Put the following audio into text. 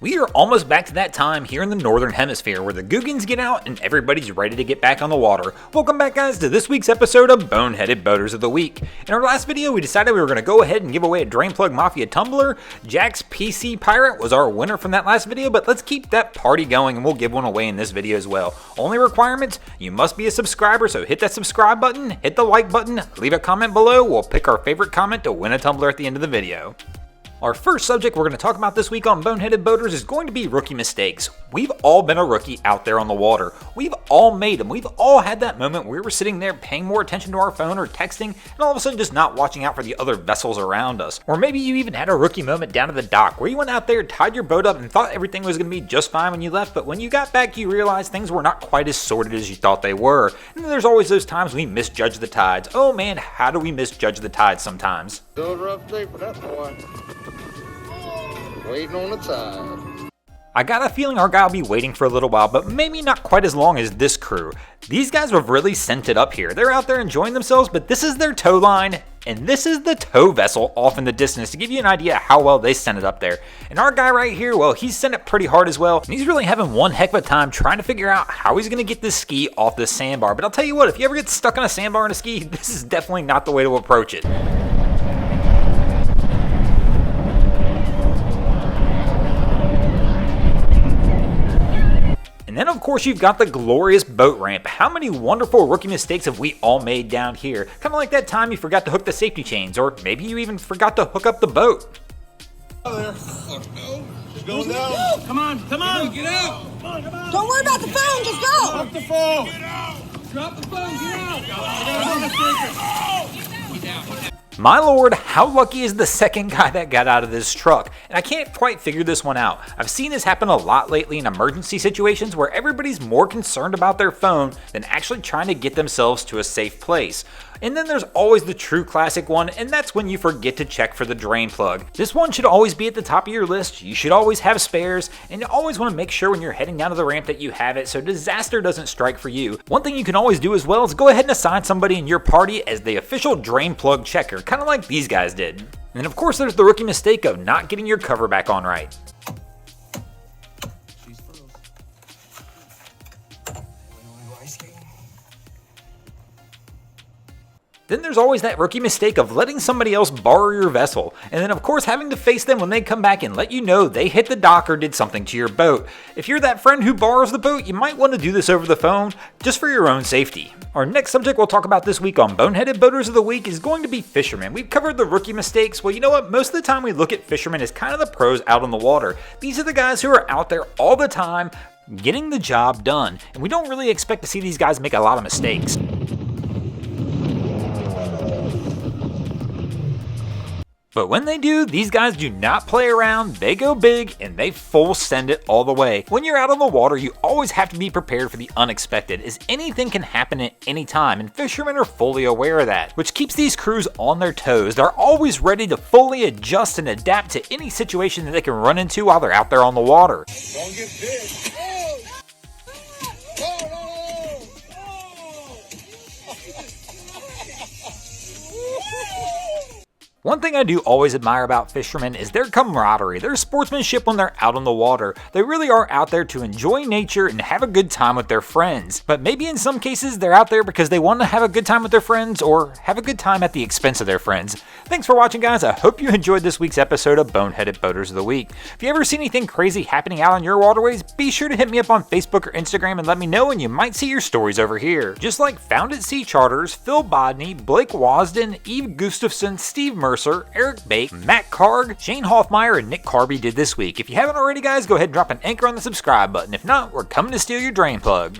We are almost back to that time here in the Northern Hemisphere where the Googans get out and everybody's ready to get back on the water. Welcome back, guys, to this week's episode of Boneheaded Boaters of the Week. In our last video, we decided we were going to go ahead and give away a Drain Plug Mafia tumbler. Jack's PC Pirate was our winner from that last video, but let's keep that party going and we'll give one away in this video as well. Only requirements, you must be a subscriber, so hit that subscribe button, hit the like button, leave a comment below. We'll pick our favorite comment to win a tumbler at the end of the video. Our first subject we're going to talk about this week on Boneheaded Boaters is going to be rookie mistakes. We've all been a rookie out there on the water. We've all made them. We've all had that moment where we were sitting there paying more attention to our phone or texting and all of a sudden just not watching out for the other vessels around us. Or maybe you even had a rookie moment down at the dock where you went out there, tied your boat up and thought everything was going to be just fine when you left, but when you got back you realized things were not quite as sorted as you thought they were. And then there's always those times we misjudge the tides. Oh man, how do we misjudge the tides sometimes? Still a rough day for that boy. Waiting on the tide. I got a feeling our guy will be waiting for a little while, but maybe not quite as long as this crew. These guys have really sent it up here. They're out there enjoying themselves, but this is their tow line, and this is the tow vessel off in the distance to give you an idea how well they sent it up there. And our guy right here, well, he's sent it pretty hard as well, and he's really having one heck of a time trying to figure out how he's going to get this ski off this sandbar. But I'll tell you what, if you ever get stuck on a sandbar in a ski, this is definitely not the way to approach it. And then of course you've got the glorious boat ramp. How many wonderful rookie mistakes have we all made down here? Kind of like that time you forgot to hook the safety chains, or maybe you even forgot to hook up the boat. Oh no. It's going down. Come on, come on. Get out. Come on. Don't worry about the phone, just go! Drop the phone. Get out. Drop the phone, get out. Get out. My lord, how lucky is the second guy that got out of this truck? And I can't quite figure this one out. I've seen this happen a lot lately in emergency situations where everybody's more concerned about their phone than actually trying to get themselves to a safe place. And then there's always the true classic one, and that's when you forget to check for the drain plug. This one should always be at the top of your list. You should always have spares, and you always want to make sure when you're heading down to the ramp that you have it so disaster doesn't strike for you. One thing you can always do as well is go ahead and assign somebody in your party as the official drain plug checker, kind of like these guys did. And then of course there's the rookie mistake of not getting your cover back on right. Then there's always that rookie mistake of letting somebody else borrow your vessel, and then of course having to face them when they come back and let you know they hit the dock or did something to your boat. If you're that friend who borrows the boat, you might want to do this over the phone, just for your own safety. Our next subject we'll talk about this week on Boneheaded Boaters of the Week is going to be fishermen. We've covered the rookie mistakes. Well, you know what? Most of the time we look at fishermen as kind of the pros out on the water. These are the guys who are out there all the time, getting the job done, and we don't really expect to see these guys make a lot of mistakes. But when they do, these guys do not play around, they go big, and they full send it all the way. When you're out on the water, you always have to be prepared for the unexpected, as anything can happen at any time, and fishermen are fully aware of that, which keeps these crews on their toes. They're always ready to fully adjust and adapt to any situation that they can run into while they're out there on the water. Don't get big. One thing I do always admire about fishermen is their camaraderie, their sportsmanship when they're out on the water. They really are out there to enjoy nature and have a good time with their friends. But maybe in some cases they're out there because they want to have a good time with their friends or have a good time at the expense of their friends. Thanks for watching, guys. I hope you enjoyed this week's episode of Boneheaded Boaters of the Week. If you ever see anything crazy happening out on your waterways, be sure to hit me up on Facebook or Instagram and let me know, and you might see your stories over here. Just like Found at Sea Charters, Phil Bodney, Blake Wasden, Eve Gustafson, Steve Mercer, Eric Bake, Matt Karg, Shane Hoffmeyer, and Nick Carby did this week. If you haven't already, guys, go ahead and drop an anchor on the subscribe button. If not, we're coming to steal your drain plug.